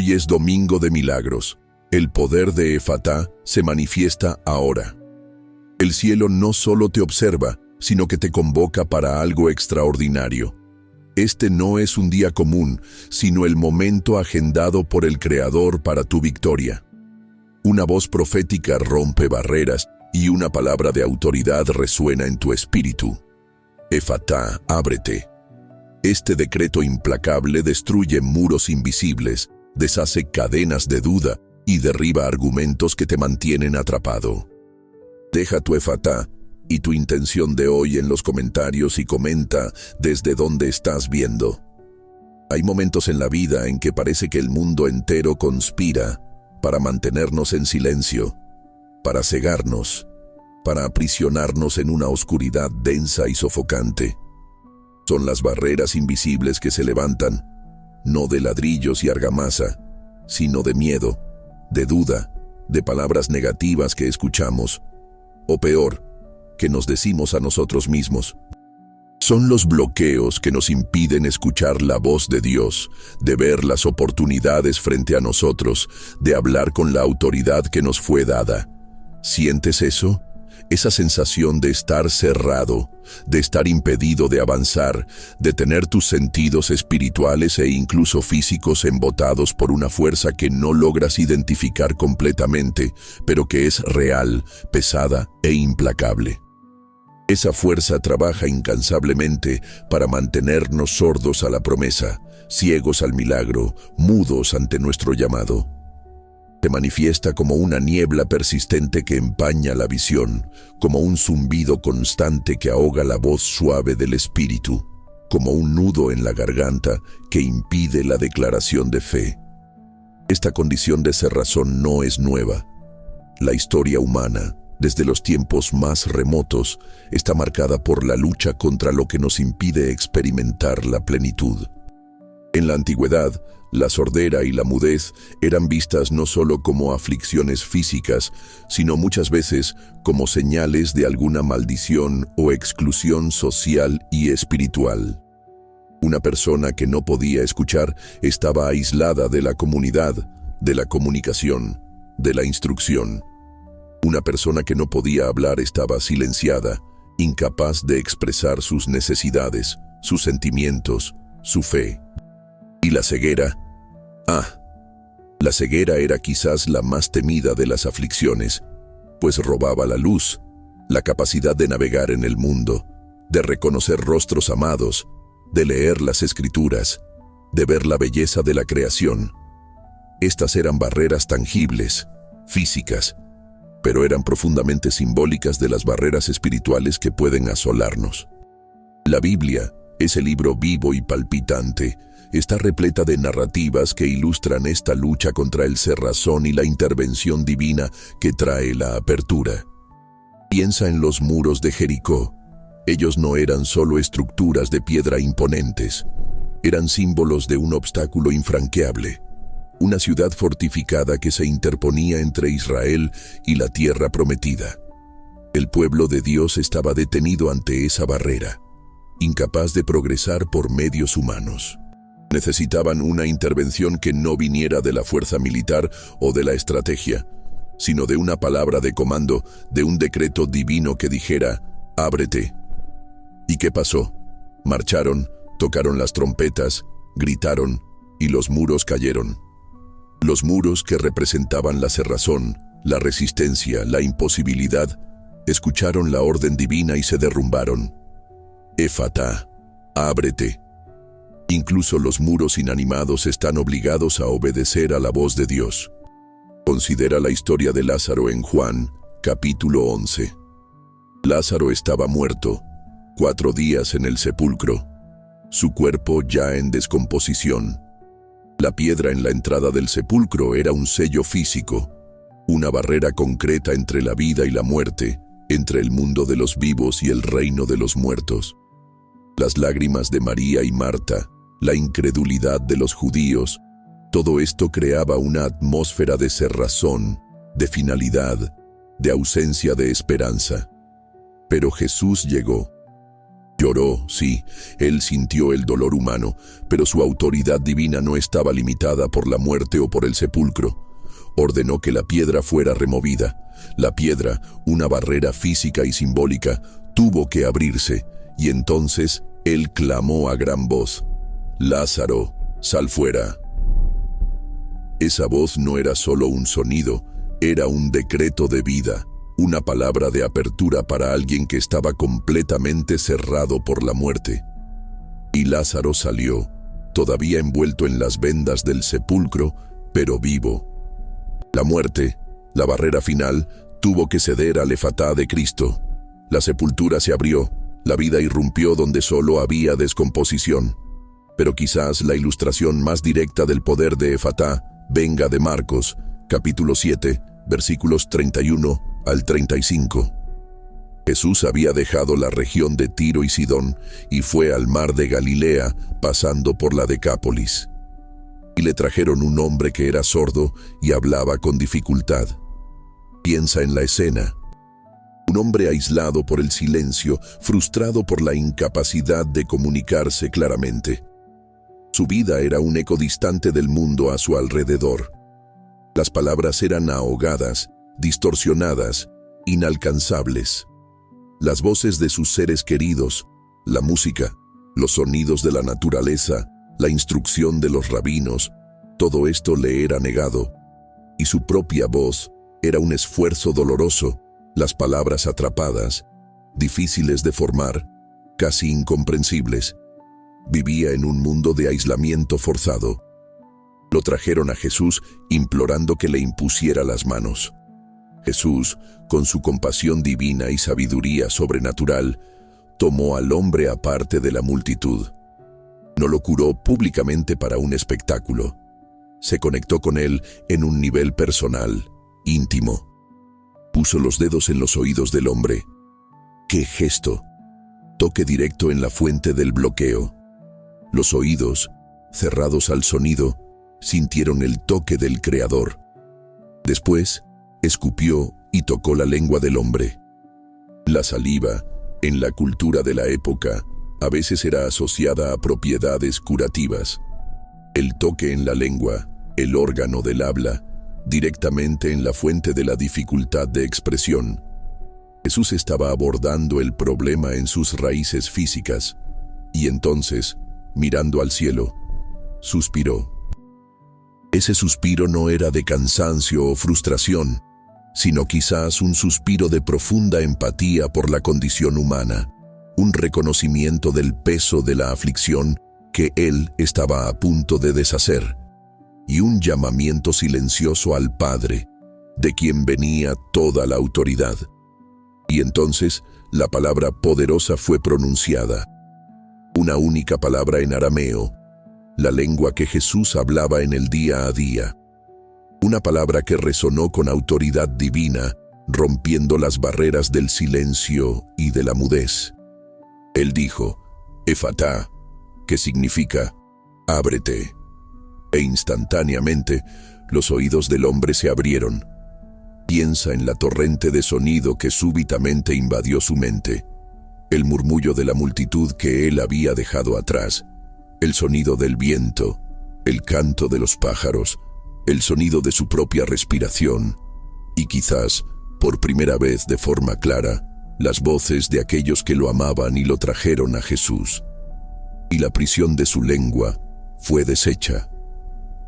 Hoy es Domingo de Milagros. El poder de Efatá se manifiesta ahora. El cielo no solo te observa, sino que te convoca para algo extraordinario. Este no es un día común, sino el momento agendado por el Creador para tu victoria. Una voz profética rompe barreras y una palabra de autoridad resuena en tu espíritu. Efatá, ábrete. Este decreto implacable destruye muros invisibles, deshace cadenas de duda y derriba argumentos que te mantienen atrapado. Deja tu Efatá y tu intención de hoy en los comentarios y comenta desde dónde estás viendo. Hay momentos en la vida en que parece que el mundo entero conspira para mantenernos en silencio, para cegarnos, para aprisionarnos en una oscuridad densa y sofocante. Son las barreras invisibles que se levantan, no de ladrillos y argamasa, sino de miedo, de duda, de palabras negativas que escuchamos, o peor, que nos decimos a nosotros mismos. Son los bloqueos que nos impiden escuchar la voz de Dios, de ver las oportunidades frente a nosotros, de hablar con la autoridad que nos fue dada. ¿Sientes eso? Esa sensación de estar cerrado, de estar impedido de avanzar, de tener tus sentidos espirituales e incluso físicos embotados por una fuerza que no logras identificar completamente, pero que es real, pesada e implacable. Esa fuerza trabaja incansablemente para mantenernos sordos a la promesa, ciegos al milagro, mudos ante nuestro llamado. Se manifiesta como una niebla persistente que empaña la visión, como un zumbido constante que ahoga la voz suave del espíritu, como un nudo en la garganta que impide la declaración de fe. Esta condición de cerrazón no es nueva. La historia humana, desde los tiempos más remotos, está marcada por la lucha contra lo que nos impide experimentar la plenitud. En la antigüedad, la sordera y la mudez eran vistas no solo como aflicciones físicas, sino muchas veces como señales de alguna maldición o exclusión social y espiritual. Una persona que no podía escuchar estaba aislada de la comunidad, de la comunicación, de la instrucción. Una persona que no podía hablar estaba silenciada, incapaz de expresar sus necesidades, sus sentimientos, su fe. ¿Y la ceguera? La ceguera era quizás la más temida de las aflicciones, pues robaba la luz, la capacidad de navegar en el mundo, de reconocer rostros amados, de leer las escrituras, de ver la belleza de la creación. Estas eran barreras tangibles, físicas, pero eran profundamente simbólicas de las barreras espirituales que pueden asolarnos. La Biblia, ese libro vivo y palpitante, está repleta de narrativas que ilustran esta lucha contra el cerrazón y la intervención divina que trae la apertura. Piensa en los muros de Jericó. Ellos no eran solo estructuras de piedra imponentes, eran símbolos de un obstáculo infranqueable, una ciudad fortificada que se interponía entre Israel y la tierra prometida. El pueblo de Dios estaba detenido ante esa barrera, incapaz de progresar por medios humanos. Necesitaban una intervención que no viniera de la fuerza militar o de la estrategia, sino de una palabra de comando, de un decreto divino que dijera, ábrete. ¿Y qué pasó? Marcharon, tocaron las trompetas, gritaron, y los muros cayeron. Los muros que representaban la cerrazón, la resistencia, la imposibilidad, escucharon la orden divina y se derrumbaron. Efatá, ábrete. Incluso los muros inanimados están obligados a obedecer a la voz de Dios. Considera la historia de Lázaro en Juan, capítulo 11. Lázaro estaba muerto, 4 días en el sepulcro, su cuerpo ya en descomposición. La piedra en la entrada del sepulcro era un sello físico, una barrera concreta entre la vida y la muerte, entre el mundo de los vivos y el reino de los muertos. Las lágrimas de María y Marta, la incredulidad de los judíos, todo esto creaba una atmósfera de cerrazón, de finalidad, de ausencia de esperanza. Pero Jesús llegó. Lloró, sí, él sintió el dolor humano, pero su autoridad divina no estaba limitada por la muerte o por el sepulcro. Ordenó que la piedra fuera removida. La piedra, una barrera física y simbólica, tuvo que abrirse, y entonces él clamó a gran voz: «Lázaro, sal fuera». Esa voz no era solo un sonido, era un decreto de vida, una palabra de apertura para alguien que estaba completamente cerrado por la muerte. Y Lázaro salió, todavía envuelto en las vendas del sepulcro, pero vivo. La muerte, la barrera final, tuvo que ceder al Efatá de Cristo. La sepultura se abrió, la vida irrumpió donde solo había descomposición. Pero quizás la ilustración más directa del poder de Efatá venga de Marcos, capítulo 7, versículos 31 al 35. Jesús había dejado la región de Tiro y Sidón y fue al mar de Galilea, pasando por la Decápolis. Y le trajeron un hombre que era sordo y hablaba con dificultad. Piensa en la escena. Un hombre aislado por el silencio, frustrado por la incapacidad de comunicarse claramente. Su vida era un eco distante del mundo a su alrededor. Las palabras eran ahogadas, distorsionadas, inalcanzables. Las voces de sus seres queridos, la música, los sonidos de la naturaleza, la instrucción de los rabinos, todo esto le era negado. Y su propia voz era un esfuerzo doloroso, las palabras atrapadas, difíciles de formar, casi incomprensibles. Vivía en un mundo de aislamiento forzado. Lo trajeron a Jesús implorando que le impusiera las manos. Jesús, con su compasión divina y sabiduría sobrenatural, tomó al hombre aparte de la multitud. No lo curó públicamente para un espectáculo. Se conectó con él en un nivel personal, íntimo. Puso los dedos en los oídos del hombre. ¡Qué gesto! Toque directo en la fuente del bloqueo. Los oídos, cerrados al sonido, sintieron el toque del Creador. Después, escupió y tocó la lengua del hombre. La saliva, en la cultura de la época, a veces era asociada a propiedades curativas. El toque en la lengua, el órgano del habla, directamente en la fuente de la dificultad de expresión. Jesús estaba abordando el problema en sus raíces físicas, y entonces, mirando al cielo, suspiró. Ese suspiro no era de cansancio o frustración, sino quizás un suspiro de profunda empatía por la condición humana, un reconocimiento del peso de la aflicción que él estaba a punto de deshacer, y un llamamiento silencioso al Padre, de quien venía toda la autoridad. Y entonces la palabra poderosa fue pronunciada, una única palabra en arameo, la lengua que Jesús hablaba en el día a día. Una palabra que resonó con autoridad divina, rompiendo las barreras del silencio y de la mudez. Él dijo, Efatá, que significa, ábrete. E instantáneamente, los oídos del hombre se abrieron. Piensa en la torrente de sonido que súbitamente invadió su mente. El murmullo de la multitud que él había dejado atrás. El sonido del viento, el canto de los pájaros, el sonido de su propia respiración y quizás, por primera vez de forma clara, las voces de aquellos que lo amaban y lo trajeron a Jesús. Y la prisión de su lengua fue deshecha.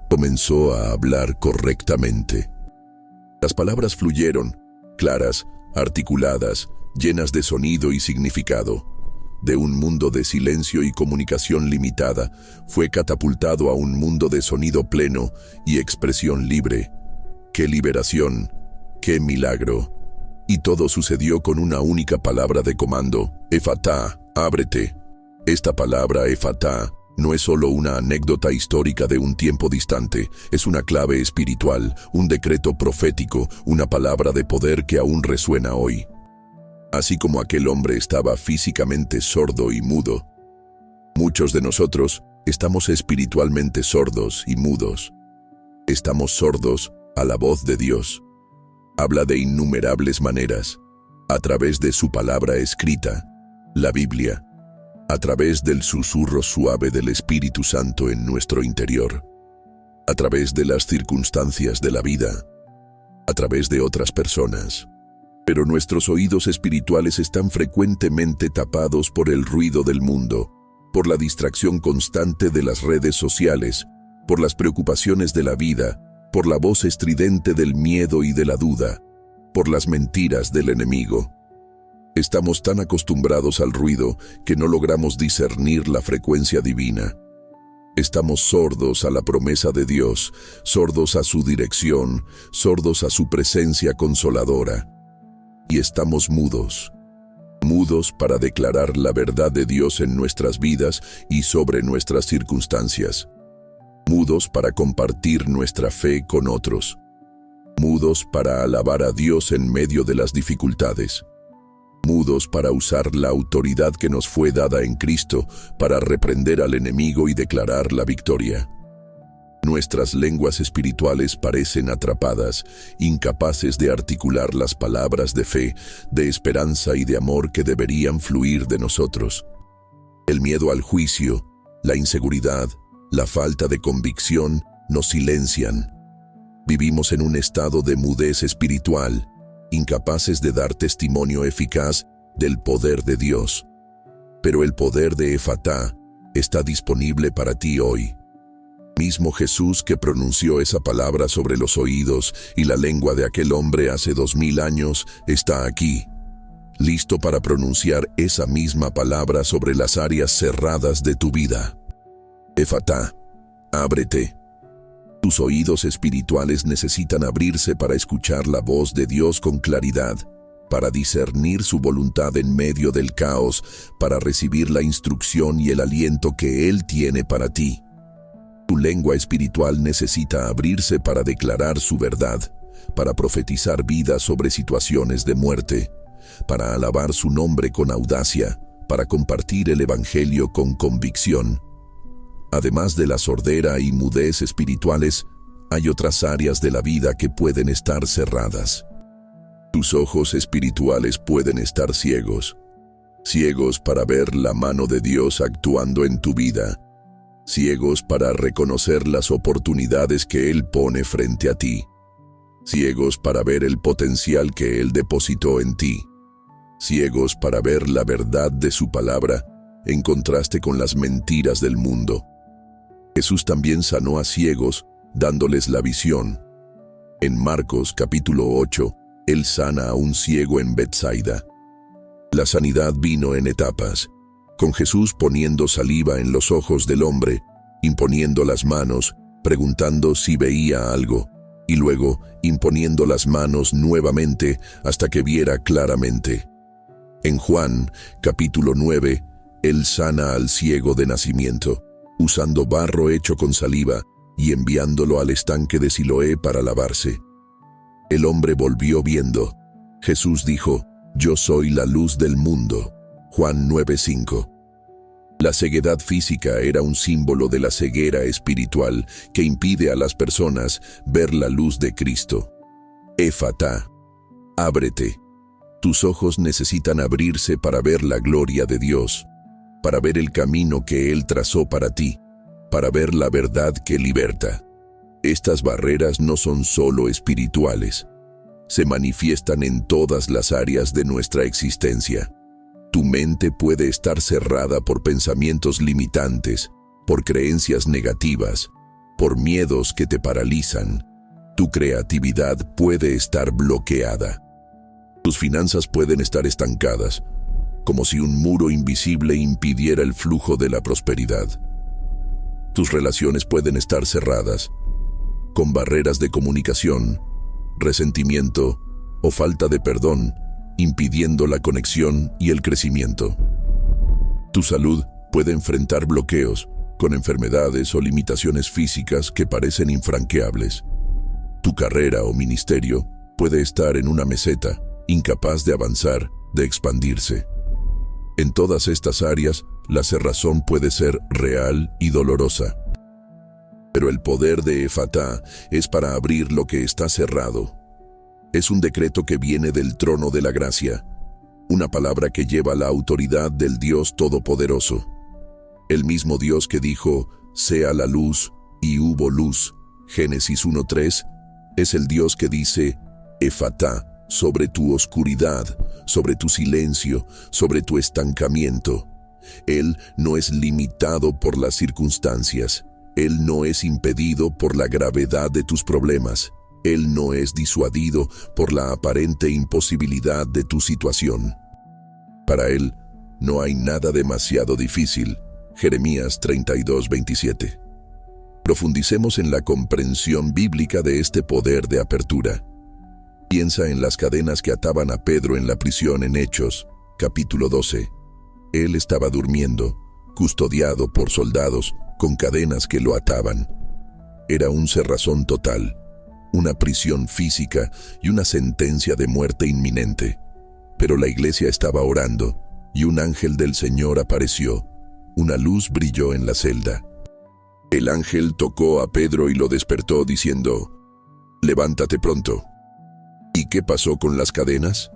Comenzó a hablar correctamente. Las palabras fluyeron, claras, articuladas, llenas de sonido y significado. De un mundo de silencio y comunicación limitada, fue catapultado a un mundo de sonido pleno y expresión libre. ¡Qué liberación! ¡Qué milagro! Y todo sucedió con una única palabra de comando, Efatá, ábrete. Esta palabra, Efatá, no es solo una anécdota histórica de un tiempo distante, es una clave espiritual, un decreto profético, una palabra de poder que aún resuena hoy. Así como aquel hombre estaba físicamente sordo y mudo, muchos de nosotros estamos espiritualmente sordos y mudos. Estamos sordos a la voz de Dios. Habla de innumerables maneras, a través de su palabra escrita, la Biblia, a través del susurro suave del Espíritu Santo en nuestro interior, a través de las circunstancias de la vida, a través de otras personas. Pero nuestros oídos espirituales están frecuentemente tapados por el ruido del mundo, por la distracción constante de las redes sociales, por las preocupaciones de la vida, por la voz estridente del miedo y de la duda, por las mentiras del enemigo. Estamos tan acostumbrados al ruido que no logramos discernir la frecuencia divina. Estamos sordos a la promesa de Dios, sordos a su dirección, sordos a su presencia consoladora. Y estamos mudos para declarar la verdad de Dios en nuestras vidas y sobre nuestras circunstancias. Mudos para compartir nuestra fe con otros. Mudos para alabar a Dios en medio de las dificultades. Mudos para usar la autoridad que nos fue dada en Cristo para reprender al enemigo y declarar la victoria. Nuestras lenguas espirituales parecen atrapadas, incapaces de articular las palabras de fe, de esperanza y de amor que deberían fluir de nosotros. El miedo al juicio, la inseguridad, la falta de convicción nos silencian. Vivimos en un estado de mudez espiritual, incapaces de dar testimonio eficaz del poder de Dios. Pero el poder de Efatá está disponible para ti hoy. Mismo Jesús que pronunció esa palabra sobre los oídos y la lengua de aquel hombre hace 2000 años, está aquí, listo para pronunciar esa misma palabra sobre las áreas cerradas de tu vida. Efatá, ábrete. Tus oídos espirituales necesitan abrirse para escuchar la voz de Dios con claridad, para discernir su voluntad en medio del caos, para recibir la instrucción y el aliento que Él tiene para ti. Tu lengua espiritual necesita abrirse para declarar su verdad, para profetizar vida sobre situaciones de muerte, para alabar su nombre con audacia, para compartir el Evangelio con convicción. Además de la sordera y mudez espirituales, hay otras áreas de la vida que pueden estar cerradas. Tus ojos espirituales pueden estar ciegos. Ciegos para ver la mano de Dios actuando en tu vida. Ciegos para reconocer las oportunidades que Él pone frente a ti. Ciegos para ver el potencial que Él depositó en ti. Ciegos para ver la verdad de su palabra en contraste con las mentiras del mundo. Jesús también sanó a ciegos, dándoles la visión. En Marcos capítulo 8, Él sana a un ciego en Betsaida. La sanidad vino en etapas, con Jesús poniendo saliva en los ojos del hombre, imponiendo las manos, preguntando si veía algo, y luego imponiendo las manos nuevamente hasta que viera claramente. En Juan capítulo 9, Él sana al ciego de nacimiento, usando barro hecho con saliva y enviándolo al estanque de Siloé para lavarse. El hombre volvió viendo. Jesús dijo, «Yo soy la luz del mundo». Juan 9:5. La ceguedad física era un símbolo de la ceguera espiritual que impide a las personas ver la luz de Cristo. Efatá, ábrete. Tus ojos necesitan abrirse para ver la gloria de Dios, para ver el camino que Él trazó para ti, para ver la verdad que liberta. Estas barreras no son solo espirituales, se manifiestan en todas las áreas de nuestra existencia. Tu mente puede estar cerrada por pensamientos limitantes, por creencias negativas, por miedos que te paralizan. Tu creatividad puede estar bloqueada. Tus finanzas pueden estar estancadas, como si un muro invisible impidiera el flujo de la prosperidad. Tus relaciones pueden estar cerradas, con barreras de comunicación, resentimiento o falta de perdón, impidiendo la conexión y el crecimiento. Tu salud puede enfrentar bloqueos, con enfermedades o limitaciones físicas que parecen infranqueables. Tu carrera o ministerio puede estar en una meseta, incapaz de avanzar, de expandirse. En todas estas áreas, la cerrazón puede ser real y dolorosa. Pero el poder de Efatá es para abrir lo que está cerrado. Es un decreto que viene del trono de la gracia. una palabra que lleva la autoridad del Dios Todopoderoso. El mismo Dios que dijo, sea la luz, y hubo luz, Génesis 1:3, es el Dios que dice, Efatá, sobre tu oscuridad, sobre tu silencio, sobre tu estancamiento. Él no es limitado por las circunstancias. Él no es impedido por la gravedad de tus problemas. Él no es disuadido por la aparente imposibilidad de tu situación. Para Él no hay nada demasiado difícil. Jeremías 32:27. Profundicemos en la comprensión bíblica de este poder de apertura. Piensa en las cadenas que ataban a Pedro en la prisión en Hechos, capítulo 12. Él estaba durmiendo, custodiado por soldados con cadenas que lo ataban. Era un cerrazón total, una prisión física y una sentencia de muerte inminente. Pero la iglesia estaba orando y un ángel del Señor apareció. Una luz brilló en la celda. El ángel tocó a Pedro y lo despertó diciendo, «Levántate pronto». ¿Y qué pasó con las cadenas?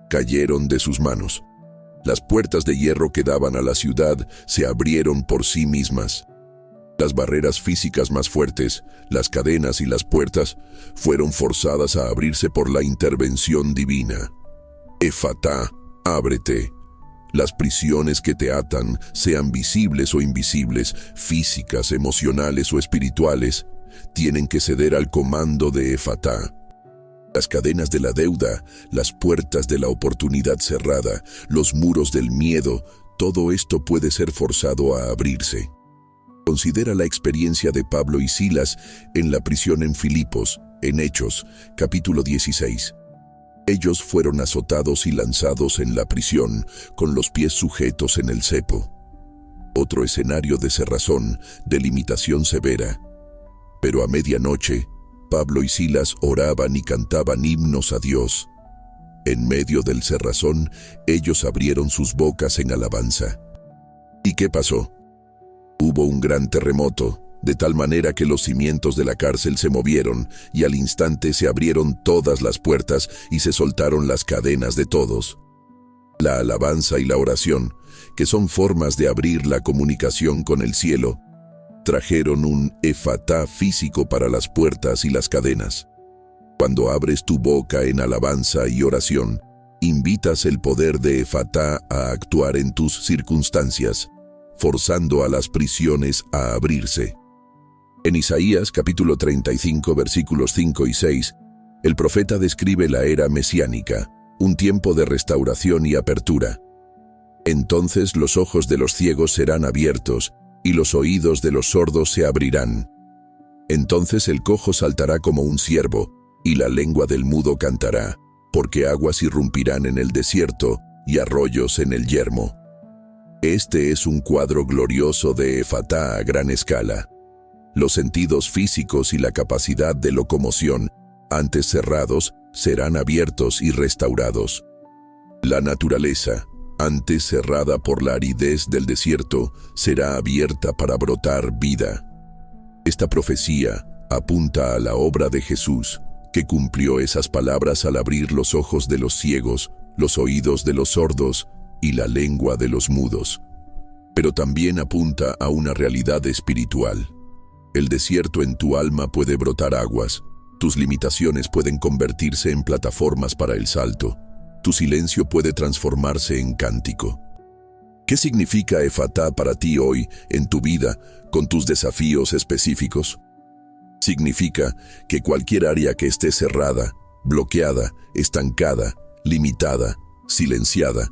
Cayeron de sus manos. Las puertas de hierro que daban a la ciudad se abrieron por sí mismas. Las barreras físicas más fuertes, las cadenas y las puertas, fueron forzadas a abrirse por la intervención divina. Efatá, ábrete. Las prisiones que te atan, sean visibles o invisibles, físicas, emocionales o espirituales, tienen que ceder al comando de Efatá. Las cadenas de la deuda, las puertas de la oportunidad cerrada, los muros del miedo, todo esto puede ser forzado a abrirse. Considera la experiencia de Pablo y Silas en la prisión en Filipos, en Hechos, capítulo 16. Ellos fueron azotados y lanzados en la prisión, con los pies sujetos en el cepo. Otro escenario de cerrazón, de limitación severa. Pero a medianoche, Pablo y Silas oraban y cantaban himnos a Dios. En medio del cerrazón, ellos abrieron sus bocas en alabanza. ¿Y qué pasó? Hubo un gran terremoto, de tal manera que los cimientos de la cárcel se movieron, y al instante se abrieron todas las puertas y se soltaron las cadenas de todos. La alabanza y la oración, que son formas de abrir la comunicación con el cielo, trajeron un efatá físico para las puertas y las cadenas. Cuando abres tu boca en alabanza y oración, invitas el poder de efatá a actuar en tus circunstancias, forzando a las prisiones a abrirse. En Isaías capítulo 35 versículos 5 y 6, el profeta describe la era mesiánica, un tiempo de restauración y apertura. Entonces los ojos de los ciegos serán abiertos, y los oídos de los sordos se abrirán. Entonces el cojo saltará como un ciervo, y la lengua del mudo cantará, porque aguas irrumpirán en el desierto, y arroyos en el yermo. Este es un cuadro glorioso de efatá a gran escala. Los sentidos físicos y la capacidad de locomoción, antes cerrados, serán abiertos y restaurados. La naturaleza, antes cerrada por la aridez del desierto, será abierta para brotar vida. Esta profecía apunta a la obra de Jesús, que cumplió esas palabras al abrir los ojos de los ciegos, los oídos de los sordos y la lengua de los mudos. Pero también apunta a una realidad espiritual. El desierto en tu alma puede brotar aguas, tus limitaciones pueden convertirse en plataformas para el salto. Tu silencio puede transformarse en cántico. ¿Qué significa efatá para ti hoy, en tu vida, con tus desafíos específicos? Significa que cualquier área que esté cerrada, bloqueada, estancada, limitada, silenciada,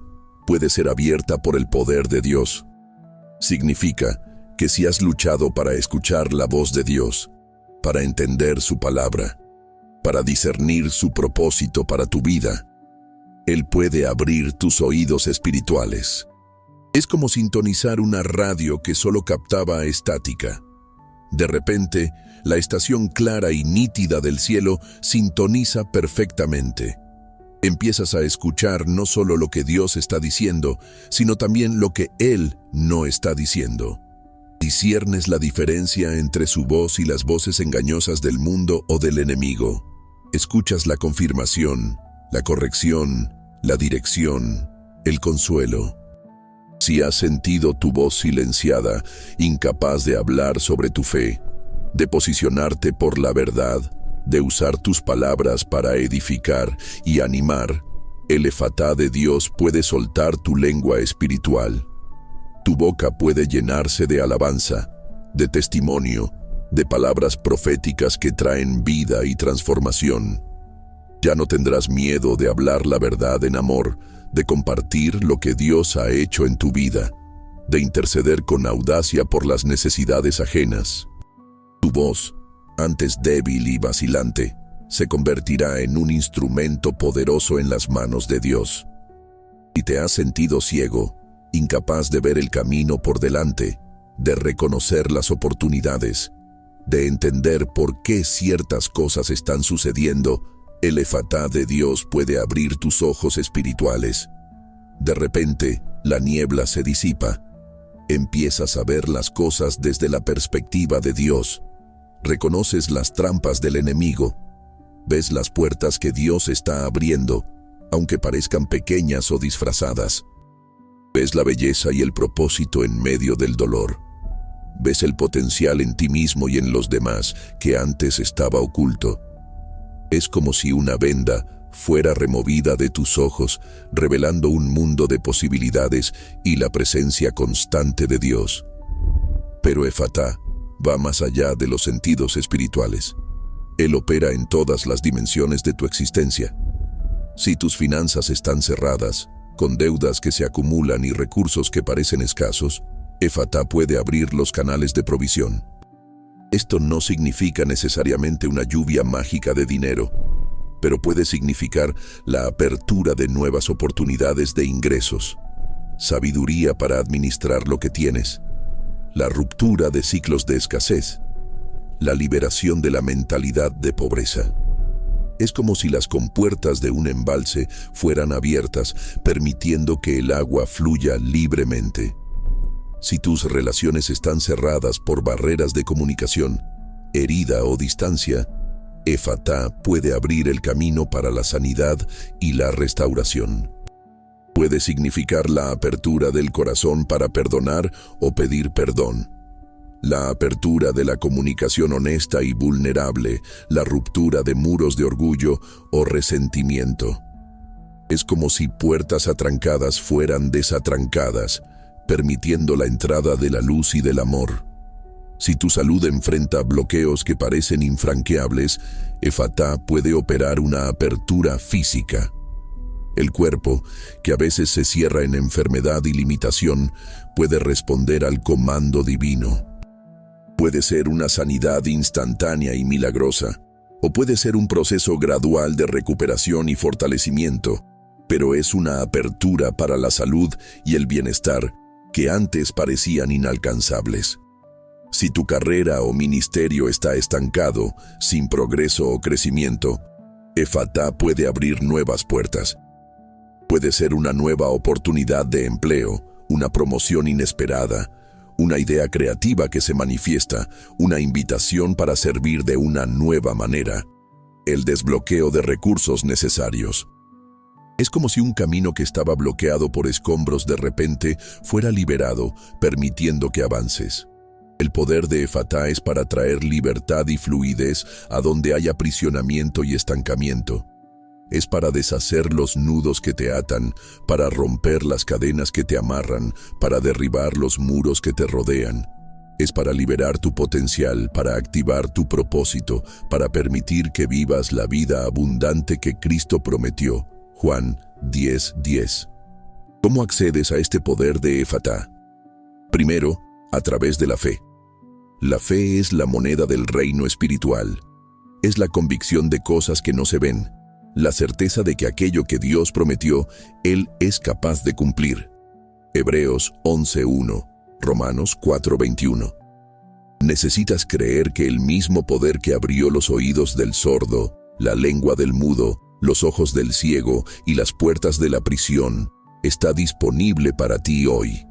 puede ser abierta por el poder de Dios. Significa que si has luchado para escuchar la voz de Dios, para entender su palabra, para discernir su propósito para tu vida, Él puede abrir tus oídos espirituales. Es como sintonizar una radio que solo captaba estática. De repente, la estación clara y nítida del cielo sintoniza perfectamente. Empiezas a escuchar no solo lo que Dios está diciendo, sino también lo que Él no está diciendo. Disciernes la diferencia entre su voz y las voces engañosas del mundo o del enemigo. Escuchas la confirmación, la corrección, la dirección, El consuelo. Si has sentido tu voz silenciada, incapaz de hablar sobre tu fe, de posicionarte por la verdad, de usar tus palabras para edificar y animar, el Efatá de Dios puede soltar tu lengua espiritual. Tu boca puede llenarse de alabanza, de testimonio, de palabras proféticas que traen vida y transformación. Ya no tendrás miedo de hablar la verdad en amor, de compartir lo que Dios ha hecho en tu vida, de interceder con audacia por las necesidades ajenas. Tu voz, antes débil y vacilante, se convertirá en un instrumento poderoso en las manos de Dios. Si te has sentido ciego, incapaz de ver el camino por delante, de reconocer las oportunidades, de entender por qué ciertas cosas están sucediendo, el Efatá de Dios puede abrir tus ojos espirituales. De repente, la niebla se disipa. Empiezas a ver las cosas desde la perspectiva de Dios. Reconoces las trampas del enemigo. Ves las puertas que Dios está abriendo, aunque parezcan pequeñas o disfrazadas. Ves la belleza y el propósito en medio del dolor. Ves el potencial en ti mismo y en los demás que antes estaba oculto. Es como si una venda fuera removida de tus ojos, revelando un mundo de posibilidades y la presencia constante de Dios. Pero Efatá va más allá de los sentidos espirituales. Él opera en todas las dimensiones de tu existencia. Si tus finanzas están cerradas, con deudas que se acumulan y recursos que parecen escasos, Efatá puede abrir los canales de provisión. Esto no significa necesariamente una lluvia mágica de dinero, pero puede significar la apertura de nuevas oportunidades de ingresos, sabiduría para administrar lo que tienes, la ruptura de ciclos de escasez, la liberación de la mentalidad de pobreza. Es como si las compuertas de un embalse fueran abiertas, permitiendo que el agua fluya libremente. Si tus relaciones están cerradas por barreras de comunicación, herida o distancia, Efatá puede abrir el camino para la sanidad y la restauración. Puede significar la apertura del corazón para perdonar o pedir perdón, la apertura de la comunicación honesta y vulnerable, la ruptura de muros de orgullo o resentimiento. Es como si puertas atrancadas fueran desatrancadas, permitiendo la entrada de la luz y del amor. Si tu salud enfrenta bloqueos que parecen infranqueables, Efatá puede operar una apertura física. El cuerpo, que a veces se cierra en enfermedad y limitación, puede responder al comando divino. Puede ser una sanidad instantánea y milagrosa, o puede ser un proceso gradual de recuperación y fortalecimiento, pero es una apertura para la salud y el bienestar que antes parecían inalcanzables. Si tu carrera o ministerio está estancado, sin progreso o crecimiento, Efatá puede abrir nuevas puertas. Puede ser una nueva oportunidad de empleo, una promoción inesperada, una idea creativa que se manifiesta, una invitación para servir de una nueva manera, el desbloqueo de recursos necesarios. Es como si un camino que estaba bloqueado por escombros de repente fuera liberado, permitiendo que avances. El poder de Efatá es para traer libertad y fluidez a donde hay aprisionamiento y estancamiento. Es para deshacer los nudos que te atan, para romper las cadenas que te amarran, para derribar los muros que te rodean. Es para liberar tu potencial, para activar tu propósito, para permitir que vivas la vida abundante que Cristo prometió. Juan 10:10. ¿Cómo accedes a este poder de Efatá? Primero, a través de la fe. La fe es la moneda del reino espiritual. Es la convicción de cosas que no se ven, la certeza de que aquello que Dios prometió, Él es capaz de cumplir. Hebreos 11:1, Romanos 4:21. Necesitas creer que el mismo poder que abrió los oídos del sordo, la lengua del mudo, los ojos del ciego y las puertas de la prisión, está disponible para ti hoy.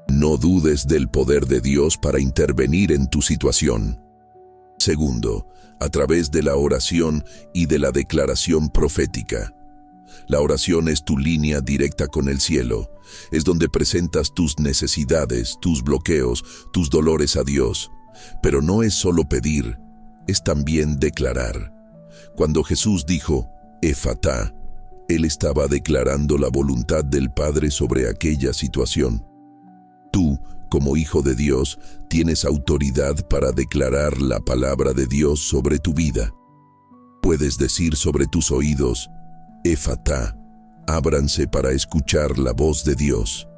No dudes del poder de Dios para intervenir en tu situación. Segundo, a través de la oración y de la declaración profética. La oración es tu línea directa con el cielo. Es donde presentas tus necesidades, tus bloqueos, tus dolores a Dios. Pero no es solo pedir, es también declarar. Cuando Jesús dijo, Efatá, Él estaba declarando la voluntad del Padre sobre aquella situación. Tú, como hijo de Dios, tienes autoridad para declarar la palabra de Dios sobre tu vida. Puedes decir sobre tus oídos, Efatá, ábranse para escuchar la voz de Dios.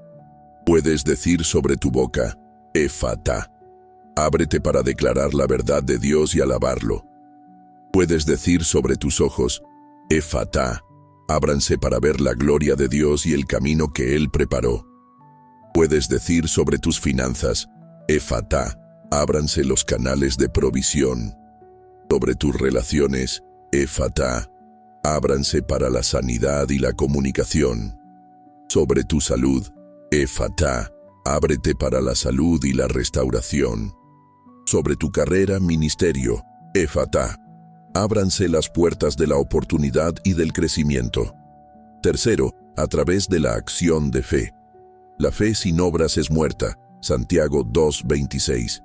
Puedes decir sobre tu boca, Efatá, ábrete para declarar la verdad de Dios y alabarlo. Puedes decir sobre tus ojos, Efatá, ábranse para ver la gloria de Dios y el camino que Él preparó. Puedes decir sobre tus finanzas, Efatá, ábranse los canales de provisión. Sobre tus relaciones, Efatá, ábranse para la sanidad y la comunicación. Sobre tu salud, Efatá, ábrete para la salud y la restauración. Sobre tu carrera, ministerio, Efatá, ábranse las puertas de la oportunidad y del crecimiento. Tercero, a través de la acción de fe. La fe sin obras es muerta. Santiago 2:26.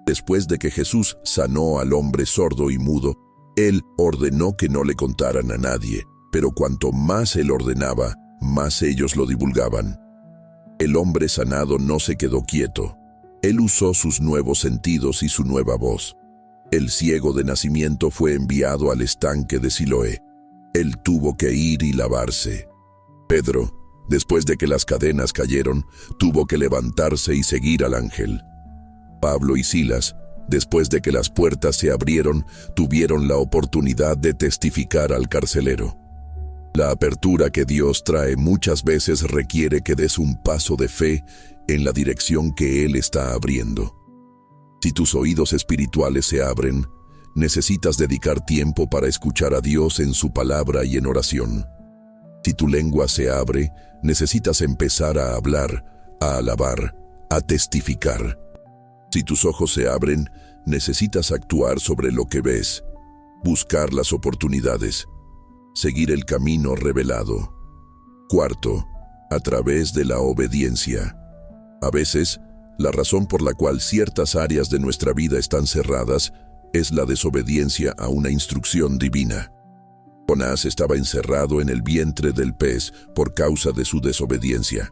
Después de que Jesús sanó al hombre sordo y mudo, Él ordenó que no le contaran a nadie, pero cuanto más Él ordenaba, más ellos lo divulgaban. El hombre sanado no se quedó quieto. Él usó sus nuevos sentidos y su nueva voz. El ciego de nacimiento fue enviado al estanque de Siloé. Él tuvo que ir y lavarse. Pedro, después de que las cadenas cayeron, tuvo que levantarse y seguir al ángel. Pablo y Silas, después de que las puertas se abrieron, tuvieron la oportunidad de testificar al carcelero. La apertura que Dios trae muchas veces requiere que des un paso de fe en la dirección que Él está abriendo. Si tus oídos espirituales se abren, necesitas dedicar tiempo para escuchar a Dios en su palabra y en oración. Si tu lengua se abre, necesitas empezar a hablar, a alabar, a testificar. Si tus ojos se abren, necesitas actuar sobre lo que ves, buscar las oportunidades, seguir el camino revelado. Cuarto, a través de la obediencia. A veces, la razón por la cual ciertas áreas de nuestra vida están cerradas es la desobediencia a una instrucción divina. Jonás estaba encerrado en el vientre del pez por causa de su desobediencia.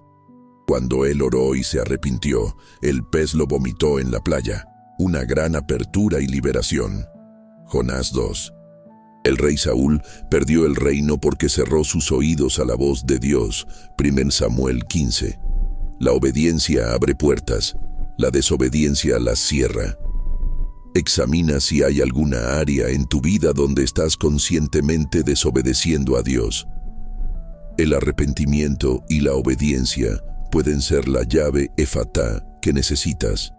Cuando él oró y se arrepintió, el pez lo vomitó en la playa. Una gran apertura y liberación. Jonás 2. El rey Saúl perdió el reino porque cerró sus oídos a la voz de Dios. 1 Samuel 15. La obediencia abre puertas, la desobediencia las cierra. Examina si hay alguna área en tu vida donde estás conscientemente desobedeciendo a Dios. El arrepentimiento y la obediencia pueden ser la llave efatá que necesitas.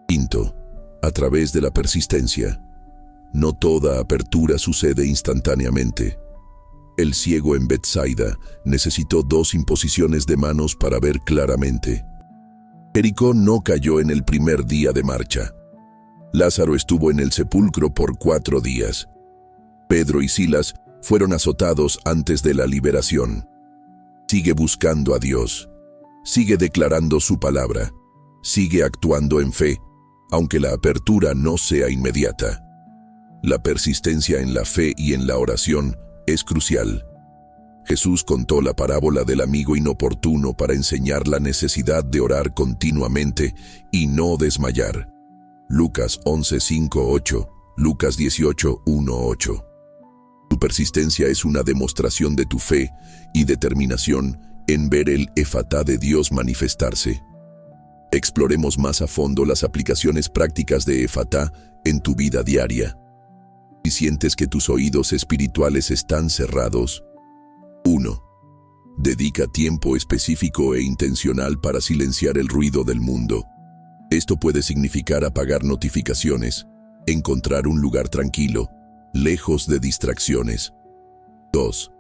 Quinto, a través de la persistencia. No toda apertura sucede instantáneamente. El ciego en Betsaida necesitó 2 imposiciones de manos para ver claramente. Jericó no cayó en el primer día de marcha. Lázaro estuvo en el sepulcro por 4 días. Pedro y Silas fueron azotados antes de la liberación. Sigue buscando a Dios. Sigue declarando su palabra. Sigue actuando en fe, aunque la apertura no sea inmediata. La persistencia en la fe y en la oración es crucial. Jesús contó la parábola del amigo inoportuno para enseñar la necesidad de orar continuamente y no desmayar. Lucas 11:5-8, Lucas 18:1-8. Tu persistencia es una demostración de tu fe y determinación en ver el efatá de Dios manifestarse. Exploremos más a fondo las aplicaciones prácticas de efatá en tu vida diaria. Si sientes que tus oídos espirituales están cerrados, 1. Dedica tiempo específico e intencional para silenciar el ruido del mundo. Esto puede significar apagar notificaciones, encontrar un lugar tranquilo, lejos de distracciones. 2.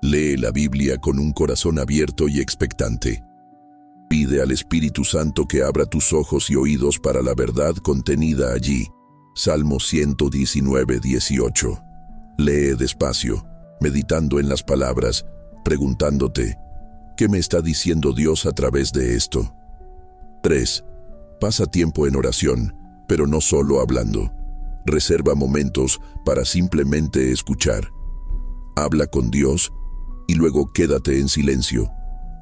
Lee la Biblia con un corazón abierto y expectante. Pide al Espíritu Santo que abra tus ojos y oídos para la verdad contenida allí. Salmo 119:18. Lee despacio, meditando en las palabras, preguntándote, ¿qué me está diciendo Dios a través de esto? 3. Pasa tiempo en oración, pero no solo hablando. Reserva momentos para simplemente escuchar. Habla con Dios y luego quédate en silencio,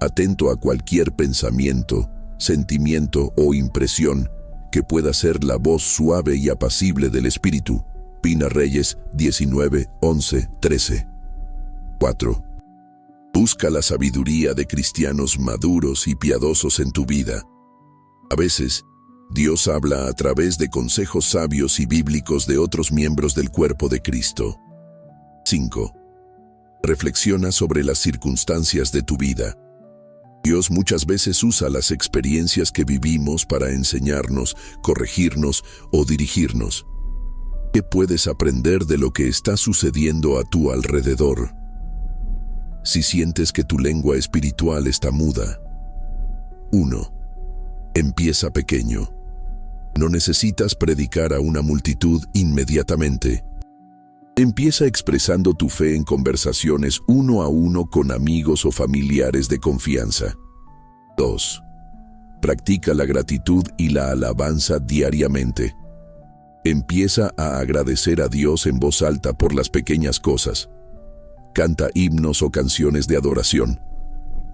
atento a cualquier pensamiento, sentimiento o impresión que pueda ser la voz suave y apacible del Espíritu. Pina Reyes 19, 11, 13. 4. Busca la sabiduría de cristianos maduros y piadosos en tu vida. A veces, Dios habla a través de consejos sabios y bíblicos de otros miembros del cuerpo de Cristo. 5. Reflexiona sobre las circunstancias de tu vida. Dios muchas veces usa las experiencias que vivimos para enseñarnos, corregirnos o dirigirnos. ¿Qué puedes aprender de lo que está sucediendo a tu alrededor? Si sientes que tu lengua espiritual está muda. 1. Empieza pequeño. No necesitas predicar a una multitud inmediatamente. Empieza expresando tu fe en conversaciones uno a uno con amigos o familiares de confianza. 2. Practica la gratitud y la alabanza diariamente. Empieza a agradecer a Dios en voz alta por las pequeñas cosas. Canta himnos o canciones de adoración.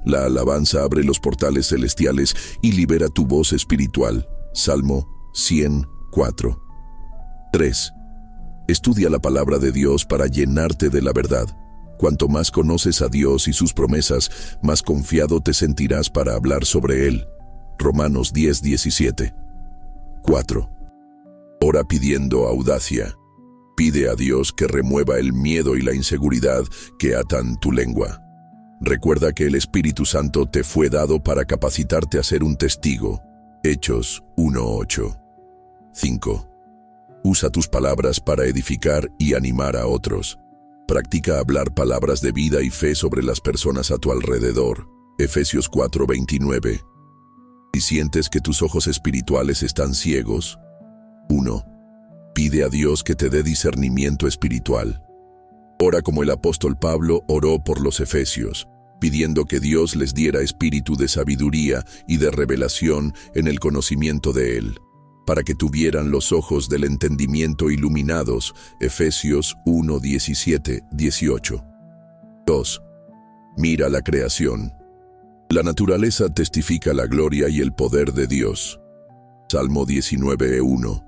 La alabanza abre los portales celestiales y libera tu voz espiritual. Salmo 104. 3. Estudia la palabra de Dios para llenarte de la verdad. Cuanto más conoces a Dios y sus promesas, más confiado te sentirás para hablar sobre Él. Romanos 10:17. 4. Ora pidiendo audacia. Pide a Dios que remueva el miedo y la inseguridad que atan tu lengua. Recuerda que el Espíritu Santo te fue dado para capacitarte a ser un testigo. Hechos 1:8. 5. Usa tus palabras para edificar y animar a otros. Practica hablar palabras de vida y fe sobre las personas a tu alrededor. Efesios 4:29. Si sientes que tus ojos espirituales están ciegos, 1. Pide a Dios que te dé discernimiento espiritual. Ora como el apóstol Pablo oró por los efesios, pidiendo que Dios les diera espíritu de sabiduría y de revelación en el conocimiento de Él, para que tuvieran los ojos del entendimiento iluminados. Efesios 1:17-18. 2. Mira la creación. La naturaleza testifica la gloria y el poder de Dios. Salmo 19:1.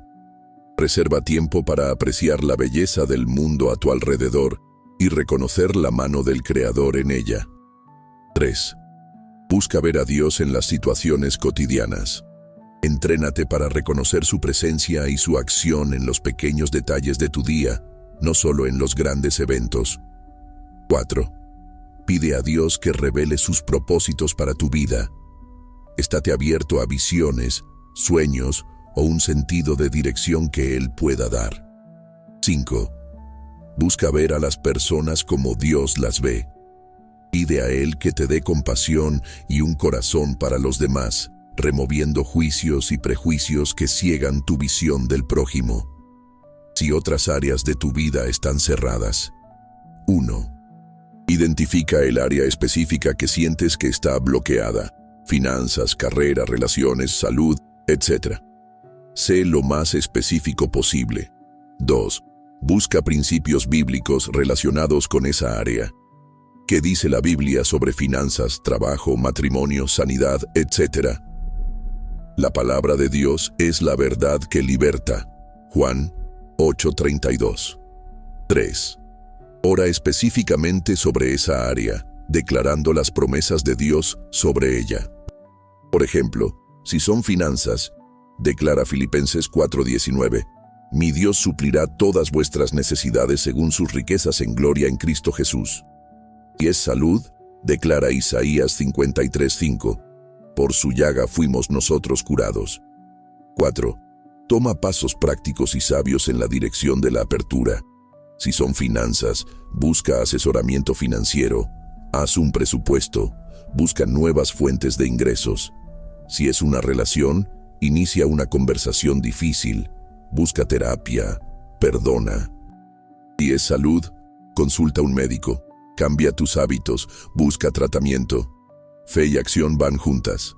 Reserva tiempo para apreciar la belleza del mundo a tu alrededor y reconocer la mano del Creador en ella. 3. Busca ver a Dios en las situaciones cotidianas. Entrénate para reconocer su presencia y su acción en los pequeños detalles de tu día, no solo en los grandes eventos. 4. Pide a Dios que revele sus propósitos para tu vida. Estate abierto a visiones, sueños o un sentido de dirección que Él pueda dar. 5. Busca ver a las personas como Dios las ve. Pide a Él que te dé compasión y un corazón para los demás, removiendo juicios y prejuicios que ciegan tu visión del prójimo. Si otras áreas de tu vida están cerradas. 1. Identifica el área específica que sientes que está bloqueada. Finanzas, carrera, relaciones, salud, etc. Sé lo más específico posible. 2. Busca principios bíblicos relacionados con esa área. ¿Qué dice la Biblia sobre finanzas, trabajo, matrimonio, sanidad, etc.? La palabra de Dios es la verdad que liberta. Juan 8:32. 3. Ora específicamente sobre esa área, declarando las promesas de Dios sobre ella. Por ejemplo, si son finanzas, declara Filipenses 4:19, mi Dios suplirá todas vuestras necesidades según sus riquezas en gloria en Cristo Jesús. Si es salud, declara Isaías 53:5, por su llaga fuimos nosotros curados. 4. Toma pasos prácticos y sabios en la dirección de la apertura. Si son finanzas, busca asesoramiento financiero, haz un presupuesto, busca nuevas fuentes de ingresos. Si es una relación, inicia una conversación difícil, busca terapia, perdona. Si es salud, consulta a un médico. Cambia tus hábitos, busca tratamiento. Fe y acción van juntas.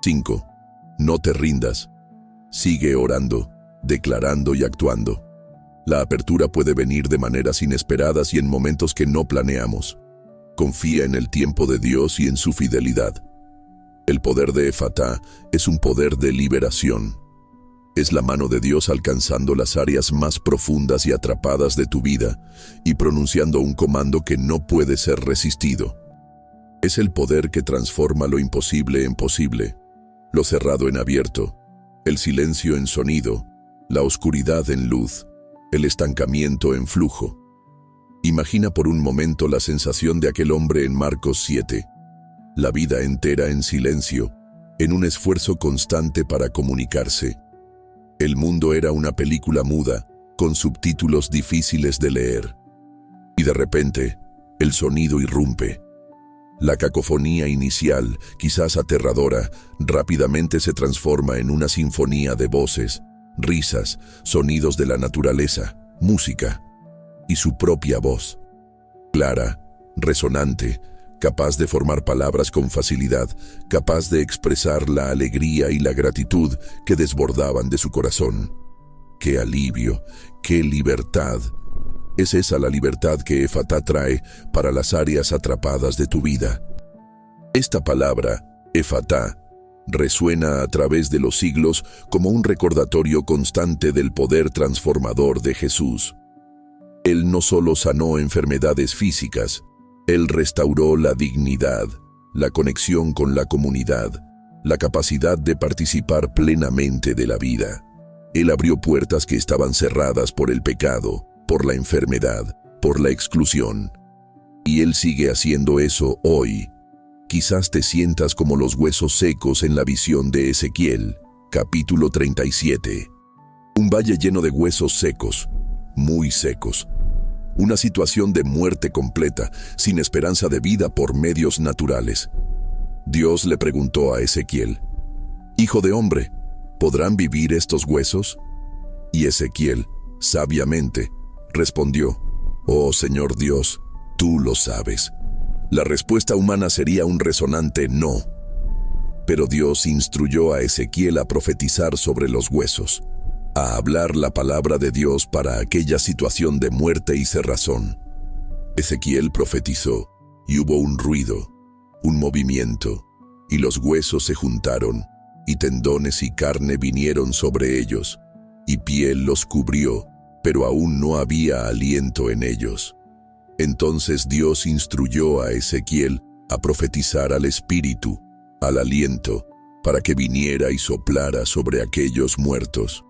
5. No te rindas. Sigue orando, declarando y actuando. La apertura puede venir de maneras inesperadas y en momentos que no planeamos. Confía en el tiempo de Dios y en su fidelidad. El poder de Efatá es un poder de liberación. Es la mano de Dios alcanzando las áreas más profundas y atrapadas de tu vida y pronunciando un comando que no puede ser resistido. Es el poder que transforma lo imposible en posible, lo cerrado en abierto, el silencio en sonido, la oscuridad en luz, el estancamiento en flujo. Imagina por un momento la sensación de aquel hombre en Marcos 7, la vida entera en silencio, en un esfuerzo constante para comunicarse. El mundo era una película muda, con subtítulos difíciles de leer. Y de repente, el sonido irrumpe. La cacofonía inicial, quizás aterradora, rápidamente se transforma en una sinfonía de voces, risas, sonidos de la naturaleza, música y su propia voz. Clara, resonante, capaz de formar palabras con facilidad, capaz de expresar la alegría y la gratitud que desbordaban de su corazón. ¡Qué alivio! ¡Qué libertad! Es esa la libertad que Efatá trae para las áreas atrapadas de tu vida. Esta palabra, Efatá, resuena a través de los siglos como un recordatorio constante del poder transformador de Jesús. Él no solo sanó enfermedades físicas, Él restauró la dignidad, la conexión con la comunidad, la capacidad de participar plenamente de la vida. Él abrió puertas que estaban cerradas por el pecado, por la enfermedad, por la exclusión. Y Él sigue haciendo eso hoy. Quizás te sientas como los huesos secos en la visión de Ezequiel, capítulo 37. Un valle lleno de huesos secos, muy secos. Una situación de muerte completa, sin esperanza de vida por medios naturales. Dios le preguntó a Ezequiel: «Hijo de hombre, ¿podrán vivir estos huesos?» Y Ezequiel, sabiamente, respondió: «Oh Señor Dios, tú lo sabes». La respuesta humana sería un resonante no. Pero Dios instruyó a Ezequiel a profetizar sobre los huesos, a hablar la palabra de Dios para aquella situación de muerte y cerrazón. Ezequiel profetizó, y hubo un ruido, un movimiento, y los huesos se juntaron, y tendones y carne vinieron sobre ellos, y piel los cubrió, pero aún no había aliento en ellos. Entonces Dios instruyó a Ezequiel a profetizar al espíritu, al aliento, para que viniera y soplara sobre aquellos muertos.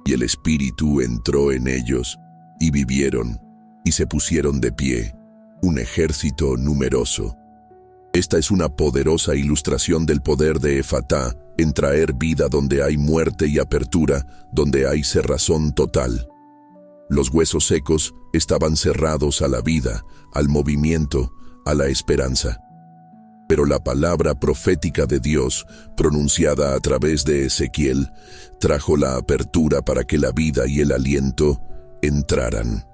Y el espíritu entró en ellos, y vivieron, y se pusieron de pie, un ejército numeroso. Esta es una poderosa ilustración del poder de Efatá en traer vida donde hay muerte y apertura, donde hay cerrazón total. Los huesos secos estaban cerrados a la vida, al movimiento, a la esperanza. Pero la palabra profética de Dios, pronunciada a través de Ezequiel, trajo la apertura para que la vida y el aliento entraran.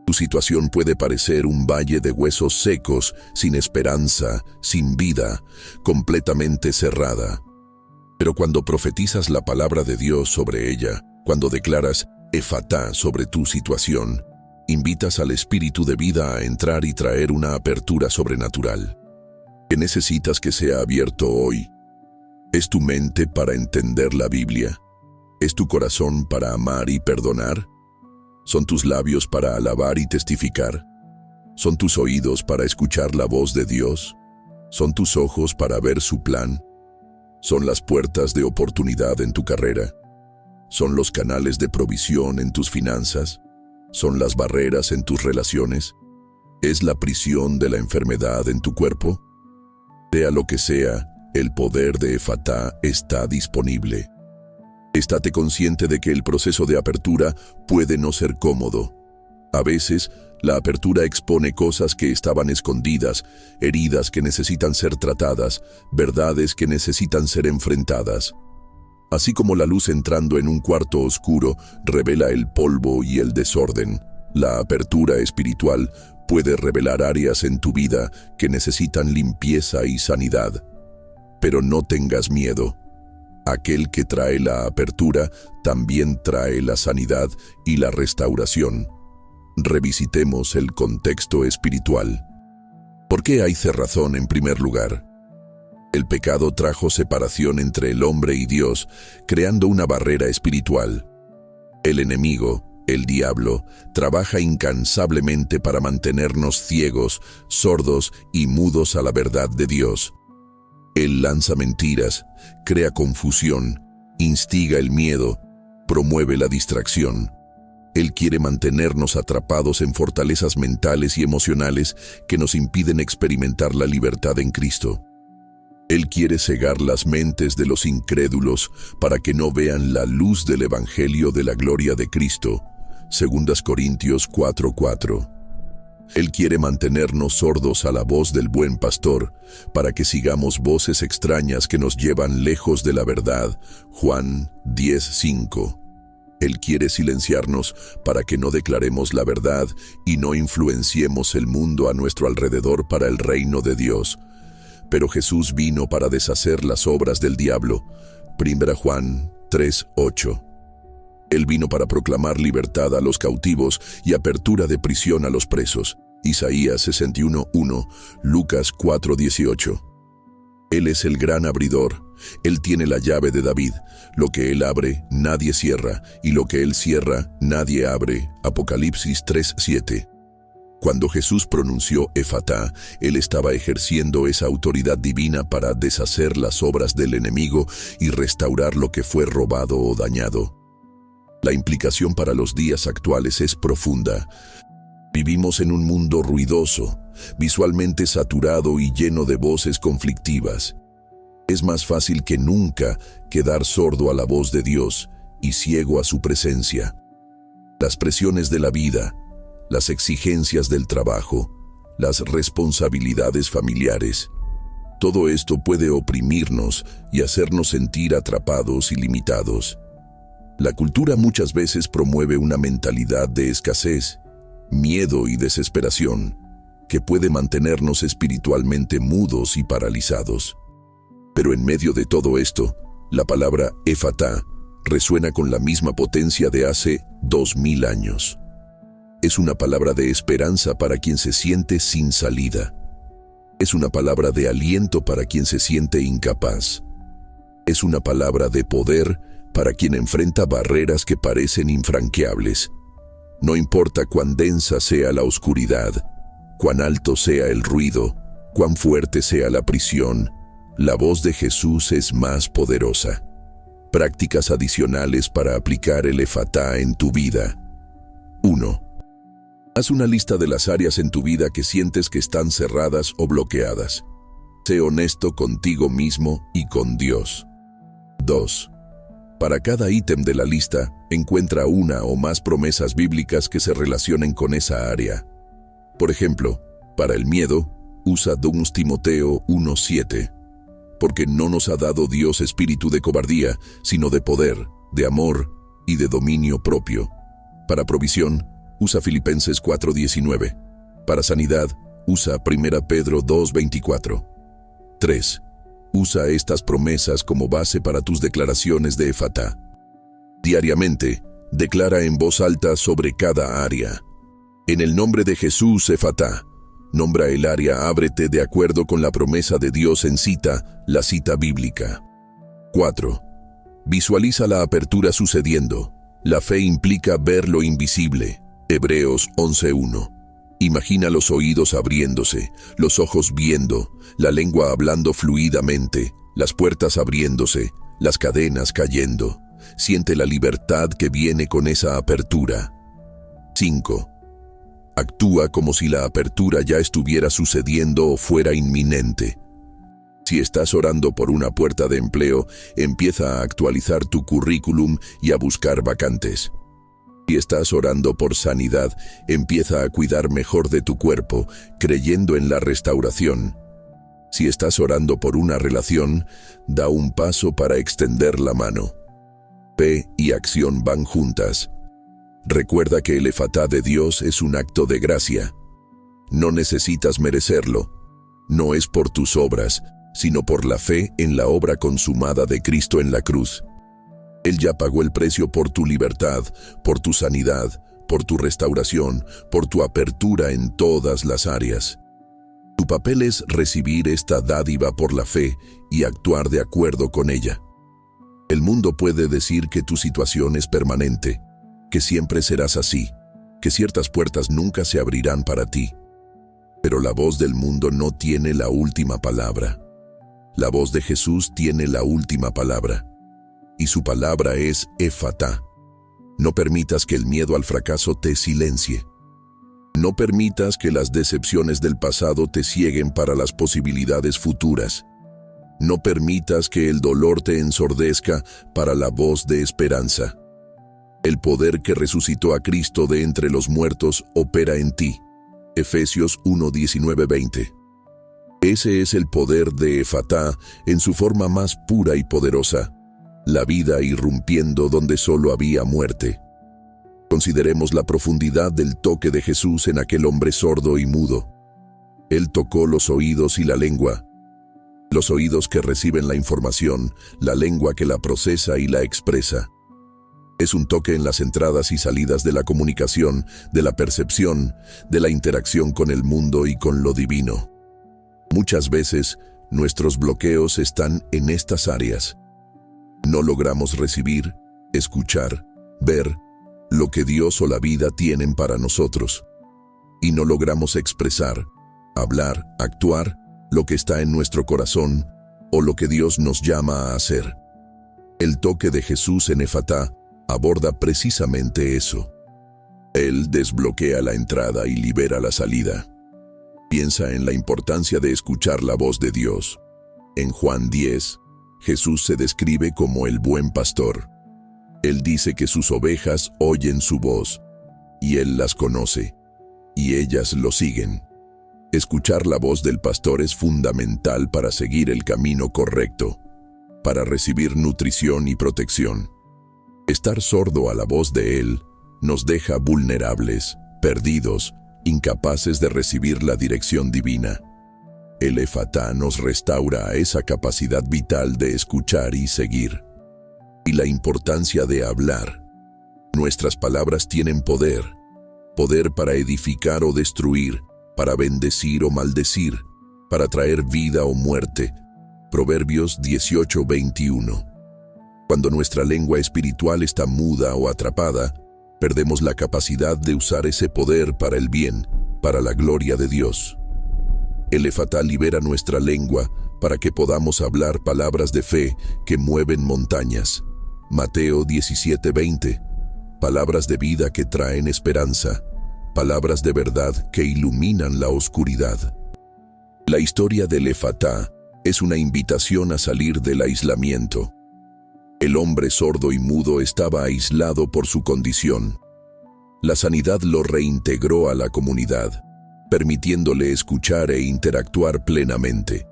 Tu situación puede parecer un valle de huesos secos, sin esperanza, sin vida, completamente cerrada. Pero cuando profetizas la palabra de Dios sobre ella, cuando declaras Efatá sobre tu situación, invitas al espíritu de vida a entrar y traer una apertura sobrenatural. ¿Qué necesitas que sea abierto hoy? ¿Es tu mente para entender la Biblia? ¿Es tu corazón para amar y perdonar? ¿Son tus labios para alabar y testificar? ¿Son tus oídos para escuchar la voz de Dios? ¿Son tus ojos para ver su plan? ¿Son las puertas de oportunidad en tu carrera? ¿Son los canales de provisión en tus finanzas? ¿Son las barreras en tus relaciones? ¿Es la prisión de la enfermedad en tu cuerpo? Sea lo que sea, el poder de Efatá está disponible. Estate consciente de que el proceso de apertura puede no ser cómodo. A veces, la apertura expone cosas que estaban escondidas, heridas que necesitan ser tratadas, verdades que necesitan ser enfrentadas. Así como la luz entrando en un cuarto oscuro revela el polvo y el desorden, La apertura espiritual puede revelar áreas en tu vida que necesitan limpieza y sanidad. Pero no tengas miedo. Aquel que trae la apertura también trae la sanidad y la restauración. Revisitemos el contexto espiritual. ¿Por qué hay cerrazón en primer lugar? El pecado trajo separación entre el hombre y Dios, creando una barrera espiritual. El enemigo, el diablo, trabaja incansablemente para mantenernos ciegos, sordos y mudos a la verdad de Dios. Él lanza mentiras, crea confusión, instiga el miedo, promueve la distracción. Él quiere mantenernos atrapados en fortalezas mentales y emocionales que nos impiden experimentar la libertad en Cristo. Él quiere cegar las mentes de los incrédulos para que no vean la luz del Evangelio de la gloria de Cristo. 2 Corintios 4:4. Él quiere mantenernos sordos a la voz del buen pastor, para que sigamos voces extrañas que nos llevan lejos de la verdad. Juan 10:5. Él quiere silenciarnos para que no declaremos la verdad y no influenciemos el mundo a nuestro alrededor para el reino de Dios. Pero Jesús vino para deshacer las obras del diablo. 1 Juan 3:8. Él vino para proclamar libertad a los cautivos y apertura de prisión a los presos. Isaías 61:1, Lucas 4:18. Él es el gran abridor. Él tiene la llave de David. Lo que Él abre, nadie cierra, y lo que Él cierra, nadie abre. Apocalipsis 3:7. Cuando Jesús pronunció Efatá, Él estaba ejerciendo esa autoridad divina para deshacer las obras del enemigo y restaurar lo que fue robado o dañado. La implicación para los días actuales es profunda. Vivimos en un mundo ruidoso, visualmente saturado y lleno de voces conflictivas. Es más fácil que nunca quedar sordo a la voz de Dios y ciego a su presencia. Las presiones de la vida, las exigencias del trabajo, las responsabilidades familiares, todo esto puede oprimirnos y hacernos sentir atrapados y limitados. La cultura muchas veces promueve una mentalidad de escasez, miedo y desesperación, que puede mantenernos espiritualmente mudos y paralizados. Pero en medio de todo esto, la palabra Efatá resuena con la misma potencia de hace 2000 años. Es una palabra de esperanza para quien se siente sin salida. Es una palabra de aliento para quien se siente incapaz. Es una palabra de poder para quien enfrenta barreras que parecen infranqueables. No importa cuán densa sea la oscuridad, cuán alto sea el ruido, cuán fuerte sea la prisión, la voz de Jesús es más poderosa. Prácticas adicionales para aplicar el Efatá en tu vida. 1. Haz una lista de las áreas en tu vida que sientes que están cerradas o bloqueadas. Sé honesto contigo mismo y con Dios. 2. Para cada ítem de la lista, encuentra una o más promesas bíblicas que se relacionen con esa área. Por ejemplo, para el miedo, usa 2 Timoteo 1:7. Porque no nos ha dado Dios espíritu de cobardía, sino de poder, de amor y de dominio propio. Para provisión, usa Filipenses 4:19. Para sanidad, usa 1 Pedro 2:24. 3. Usa estas promesas como base para tus declaraciones de Efatá. Diariamente, declara en voz alta sobre cada área. En el nombre de Jesús, Efatá. Nombra el área ábrete de acuerdo con la promesa de Dios en la cita bíblica. 4. Visualiza la apertura sucediendo. La fe implica ver lo invisible. Hebreos 11:1. Imagina los oídos abriéndose, los ojos viendo, la lengua hablando fluidamente, las puertas abriéndose, las cadenas cayendo. Siente la libertad que viene con esa apertura. 5. Actúa como si la apertura ya estuviera sucediendo o fuera inminente. Si estás orando por una puerta de empleo, empieza a actualizar tu currículum y a buscar vacantes. Si estás orando por sanidad, empieza a cuidar mejor de tu cuerpo, creyendo en la restauración. Si estás orando por una relación, da un paso para extender la mano. Fe y acción van juntas. Recuerda que el efatá de Dios es un acto de gracia. No necesitas merecerlo. No es por tus obras, sino por la fe en la obra consumada de Cristo en la cruz. Él ya pagó el precio por tu libertad, por tu sanidad, por tu restauración, por tu apertura en todas las áreas. Tu papel es recibir esta dádiva por la fe y actuar de acuerdo con ella. El mundo puede decir que tu situación es permanente, que siempre serás así, que ciertas puertas nunca se abrirán para ti. Pero la voz del mundo no tiene la última palabra. La voz de Jesús tiene la última palabra. Y su palabra es efatá. No permitas que el miedo al fracaso te silencie. No permitas que las decepciones del pasado te cieguen para las posibilidades futuras. No permitas que el dolor te ensordezca para la voz de esperanza. El poder que resucitó a Cristo de entre los muertos opera en ti. Efesios 1:19-20. Ese es el poder de efatá en su forma más pura y poderosa. La vida irrumpiendo donde solo había muerte. Consideremos la profundidad del toque de Jesús en aquel hombre sordo y mudo. Él tocó los oídos y la lengua. Los oídos que reciben la información, la lengua que la procesa y la expresa. Es un toque en las entradas y salidas de la comunicación, de la percepción, de la interacción con el mundo y con lo divino. Muchas veces, nuestros bloqueos están en estas áreas. No logramos recibir, escuchar, ver lo que Dios o la vida tienen para nosotros. Y no logramos expresar, hablar, actuar lo que está en nuestro corazón o lo que Dios nos llama a hacer. El toque de Jesús en efatá aborda precisamente eso. Él desbloquea la entrada y libera la salida. Piensa en la importancia de escuchar la voz de Dios. En Juan 10, Jesús se describe como el buen pastor. Él dice que sus ovejas oyen su voz, y Él las conoce, y ellas lo siguen. Escuchar la voz del pastor es fundamental para seguir el camino correcto, para recibir nutrición y protección. Estar sordo a la voz de Él nos deja vulnerables, perdidos, incapaces de recibir la dirección divina. El efatá nos restaura a esa capacidad vital de escuchar y seguir. Y la importancia de hablar. Nuestras palabras tienen poder. Poder para edificar o destruir, para bendecir o maldecir, para traer vida o muerte. Proverbios 18:21. Cuando nuestra lengua espiritual está muda o atrapada, perdemos la capacidad de usar ese poder para el bien, para la gloria de Dios. El efatá libera nuestra lengua para que podamos hablar palabras de fe que mueven montañas. Mateo 17:20. Palabras de vida que traen esperanza. Palabras de verdad que iluminan la oscuridad. La historia del efatá es una invitación a salir del aislamiento. El hombre sordo y mudo estaba aislado por su condición. La sanidad lo reintegró a la comunidad, permitiéndole escuchar e interactuar plenamente.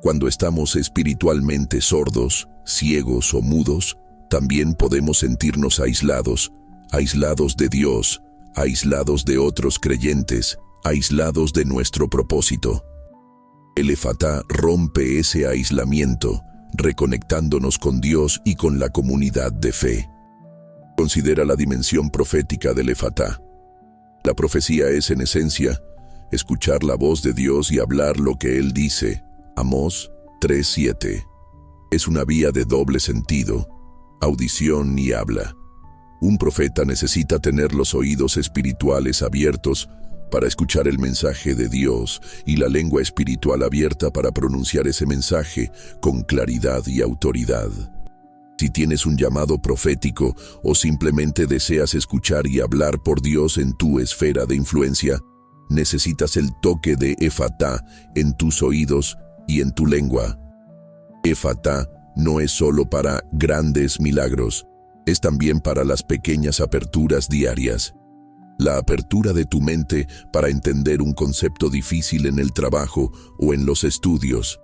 Cuando estamos espiritualmente sordos, ciegos o mudos, también podemos sentirnos aislados, aislados de Dios, aislados de otros creyentes, aislados de nuestro propósito. El efatá rompe ese aislamiento, reconectándonos con Dios y con la comunidad de fe. Considera la dimensión profética del efatá. La profecía es, en esencia, escuchar la voz de Dios y hablar lo que Él dice. Amós 3:7. Es una vía de doble sentido, audición y habla. Un profeta necesita tener los oídos espirituales abiertos para escuchar el mensaje de Dios y la lengua espiritual abierta para pronunciar ese mensaje con claridad y autoridad. Si tienes un llamado profético o simplemente deseas escuchar y hablar por Dios en tu esfera de influencia, necesitas el toque de efatá en tus oídos y en tu lengua. Efatá no es solo para grandes milagros, es también para las pequeñas aperturas diarias. La apertura de tu mente para entender un concepto difícil en el trabajo o en los estudios.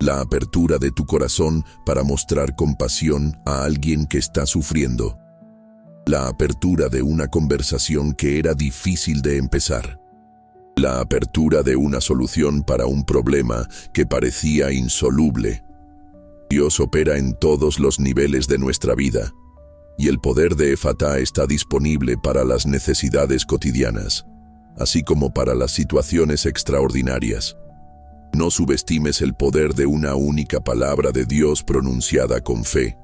La apertura de tu corazón para mostrar compasión a alguien que está sufriendo. La apertura de una conversación que era difícil de empezar. La apertura de una solución para un problema que parecía insoluble. Dios opera en todos los niveles de nuestra vida, y el poder de Efatá está disponible para las necesidades cotidianas, así como para las situaciones extraordinarias. No subestimes el poder de una única palabra de Dios pronunciada con fe.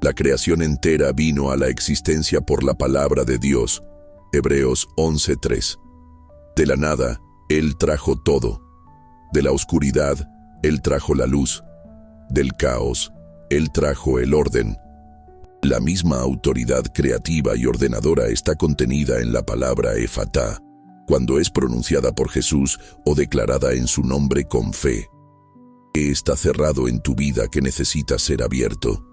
La creación entera vino a la existencia por la palabra de Dios. Hebreos 11:3. De la nada, Él trajo todo. De la oscuridad, Él trajo la luz. Del caos, Él trajo el orden. La misma autoridad creativa y ordenadora está contenida en la palabra Efatá, cuando es pronunciada por Jesús o declarada en su nombre con fe. ¿Qué está cerrado en tu vida que necesita ser abierto?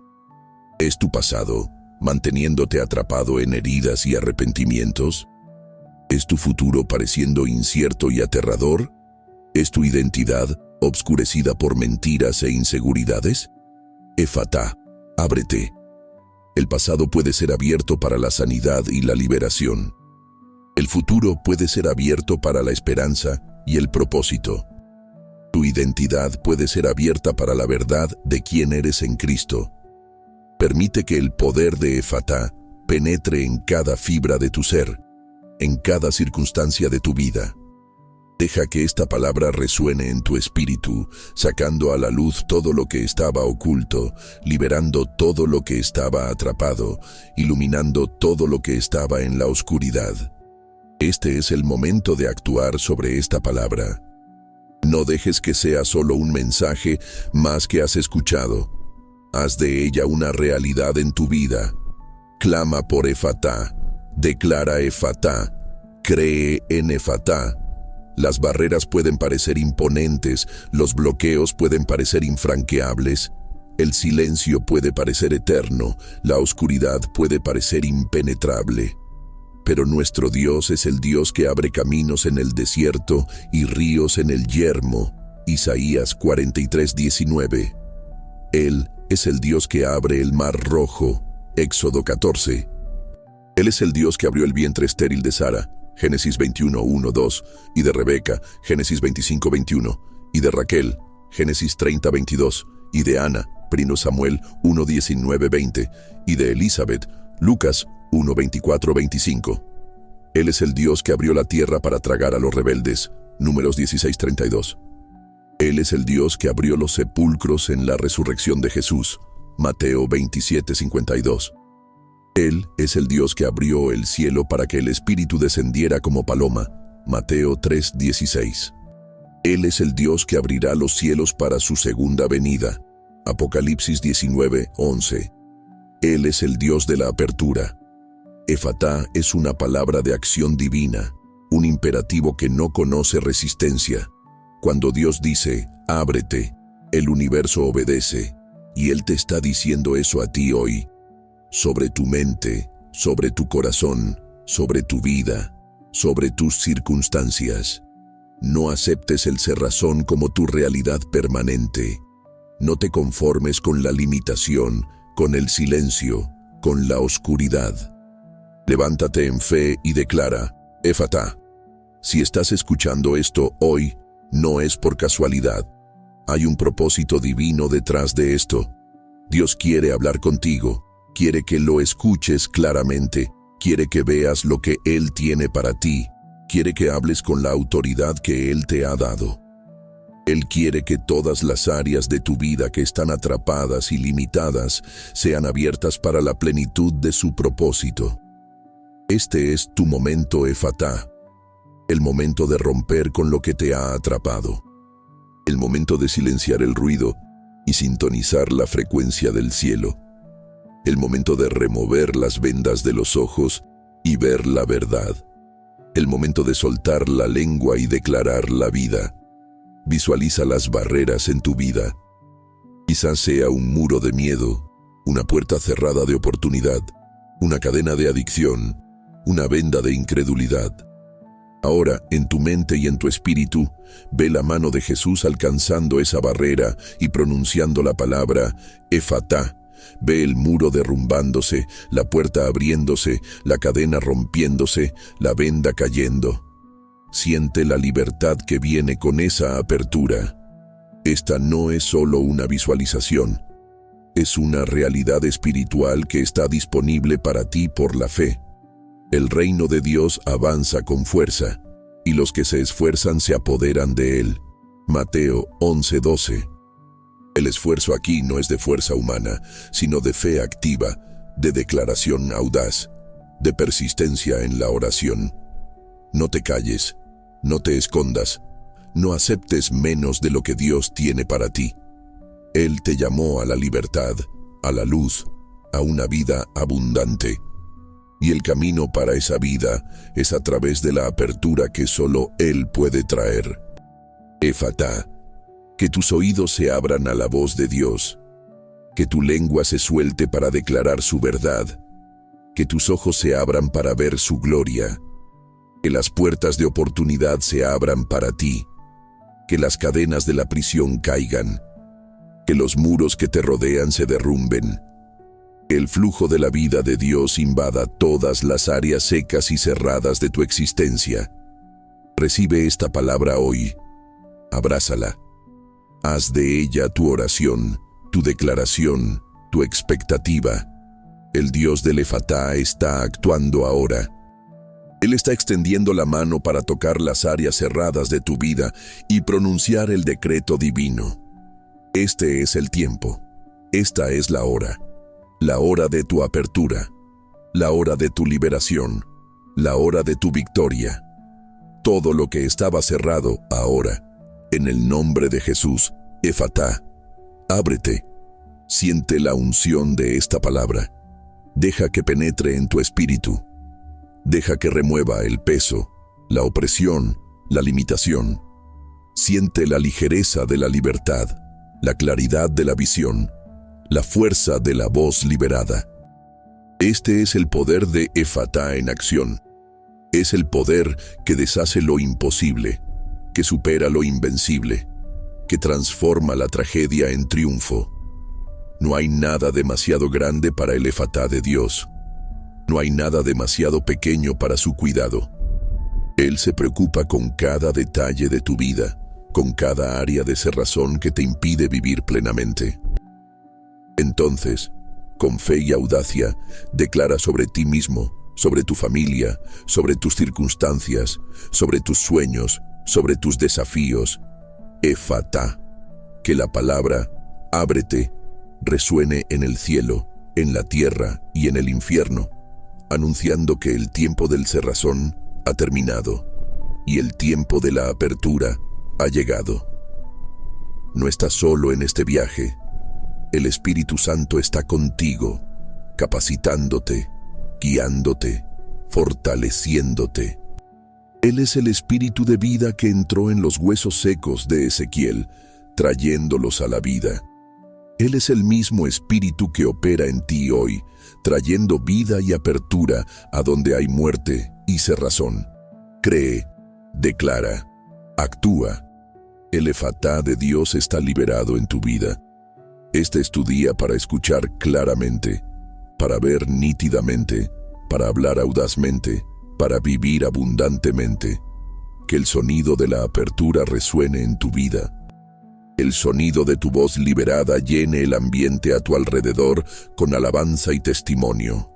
¿Es tu pasado, manteniéndote atrapado en heridas y arrepentimientos? ¿Es tu futuro pareciendo incierto y aterrador? ¿Es tu identidad obscurecida por mentiras e inseguridades? Efatá, ábrete. El pasado puede ser abierto para la sanidad y la liberación. El futuro puede ser abierto para la esperanza y el propósito. Tu identidad puede ser abierta para la verdad de quién eres en Cristo. Permite que el poder de Efatá penetre en cada fibra de tu ser, en cada circunstancia de tu vida. Deja que esta palabra resuene en tu espíritu, sacando a la luz todo lo que estaba oculto, liberando todo lo que estaba atrapado, iluminando todo lo que estaba en la oscuridad. Este es el momento de actuar sobre esta palabra. No dejes que sea solo un mensaje más que has escuchado. Haz de ella una realidad en tu vida. Clama por Efatá, declara Efatá, cree en Efatá. Las barreras pueden parecer imponentes, los bloqueos pueden parecer infranqueables, el silencio puede parecer eterno, la oscuridad puede parecer impenetrable. Pero nuestro Dios es el Dios que abre caminos en el desierto y ríos en el yermo. Isaías 43:19. Él es el Dios que abre el mar rojo. Éxodo 14. Él es el Dios que abrió el vientre estéril de Sara. Génesis 21:1-2, y de Rebeca, Génesis 25:21, y de Raquel, Génesis 30:22, y de Ana, 1 Samuel 1:19-20, y de Elizabeth, Lucas 1:24-25. Él es el Dios que abrió la tierra para tragar a los rebeldes, Números 16:32. Él es el Dios que abrió los sepulcros en la resurrección de Jesús, Mateo 27:52. Él es el Dios que abrió el cielo para que el Espíritu descendiera como paloma, Mateo 3:16. Él es el Dios que abrirá los cielos para su segunda venida, Apocalipsis 19:11. Él es el Dios de la apertura. Efatá es una palabra de acción divina, un imperativo que no conoce resistencia. Cuando Dios dice, ábrete, el universo obedece, y Él te está diciendo eso a ti hoy. Sobre tu mente, sobre tu corazón, sobre tu vida, sobre tus circunstancias. No aceptes el cerrazón como tu realidad permanente. No te conformes con la limitación, con el silencio, con la oscuridad. Levántate en fe y declara, Efatá. Si estás escuchando esto hoy, no es por casualidad. Hay un propósito divino detrás de esto. Dios quiere hablar contigo. Quiere que lo escuches claramente, quiere que veas lo que Él tiene para ti, quiere que hables con la autoridad que Él te ha dado. Él quiere que todas las áreas de tu vida que están atrapadas y limitadas sean abiertas para la plenitud de su propósito. Este es tu momento, Efatá, el momento de romper con lo que te ha atrapado, el momento de silenciar el ruido y sintonizar la frecuencia del cielo. El momento de remover las vendas de los ojos y ver la verdad. El momento de soltar la lengua y declarar la vida. Visualiza las barreras en tu vida. Quizás sea un muro de miedo, una puerta cerrada de oportunidad, una cadena de adicción, una venda de incredulidad. Ahora, en tu mente y en tu espíritu, ve la mano de Jesús alcanzando esa barrera y pronunciando la palabra Efatá, Ve el muro derrumbándose, la puerta abriéndose, la cadena rompiéndose, la venda cayendo. Siente la libertad que viene con esa apertura. Esta no es solo una visualización, es una realidad espiritual que está disponible para ti por la fe. El reino de Dios avanza con fuerza, y los que se esfuerzan se apoderan de él. Mateo 11:12. El esfuerzo aquí no es de fuerza humana, sino de fe activa, de declaración audaz, de persistencia en la oración. No te calles, no te escondas, no aceptes menos de lo que Dios tiene para ti. Él te llamó a la libertad, a la luz, a una vida abundante. Y el camino para esa vida es a través de la apertura que solo Él puede traer. Efatá, que tus oídos se abran a la voz de Dios, que tu lengua se suelte para declarar su verdad, que tus ojos se abran para ver su gloria, que las puertas de oportunidad se abran para ti, que las cadenas de la prisión caigan, que los muros que te rodean se derrumben, que el flujo de la vida de Dios invada todas las áreas secas y cerradas de tu existencia. Recibe esta palabra hoy, abrázala. Haz de ella tu oración, tu declaración, tu expectativa. El Dios del Efatá está actuando ahora. Él está extendiendo la mano para tocar las áreas cerradas de tu vida y pronunciar el decreto divino. Este es el tiempo. Esta es la hora de tu apertura, la hora de tu liberación, la hora de tu victoria. Todo lo que estaba cerrado ahora, en el nombre de Jesús, Efatá, ábrete. Siente la unción de esta palabra. Deja que penetre en tu espíritu. Deja que remueva el peso, la opresión, la limitación. Siente la ligereza de la libertad, la claridad de la visión, la fuerza de la voz liberada. Este es el poder de Efatá en acción. Es el poder que deshace lo imposible, que supera lo invencible, que transforma la tragedia en triunfo. No hay nada demasiado grande para el Efatá de Dios. No hay nada demasiado pequeño para su cuidado. Él se preocupa con cada detalle de tu vida, con cada área de cerrazón que te impide vivir plenamente. Entonces, con fe y audacia, declara sobre ti mismo, sobre tu familia, sobre tus circunstancias, sobre tus sueños, sobre tus desafíos, Efatá, que la palabra ábrete resuene en el cielo, en la tierra y en el infierno, anunciando que el tiempo del cerrazón ha terminado y el tiempo de la apertura ha llegado. No estás solo en este viaje. El Espíritu Santo está contigo, capacitándote, guiándote, fortaleciéndote. Él es el espíritu de vida que entró en los huesos secos de Ezequiel, trayéndolos a la vida. Él es el mismo espíritu que opera en ti hoy, trayendo vida y apertura a donde hay muerte y cerrazón. Cree, declara, actúa. El Efatá de Dios está liberado en tu vida. Este es tu día para escuchar claramente, para ver nítidamente, para hablar audazmente, para vivir abundantemente. Que el sonido de la apertura resuene en tu vida. El sonido de tu voz liberada llene el ambiente a tu alrededor con alabanza y testimonio.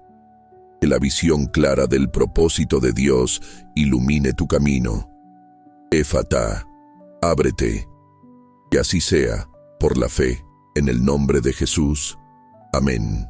Que la visión clara del propósito de Dios ilumine tu camino. Efatá, ábrete. Que así sea, por la fe, en el nombre de Jesús. Amén.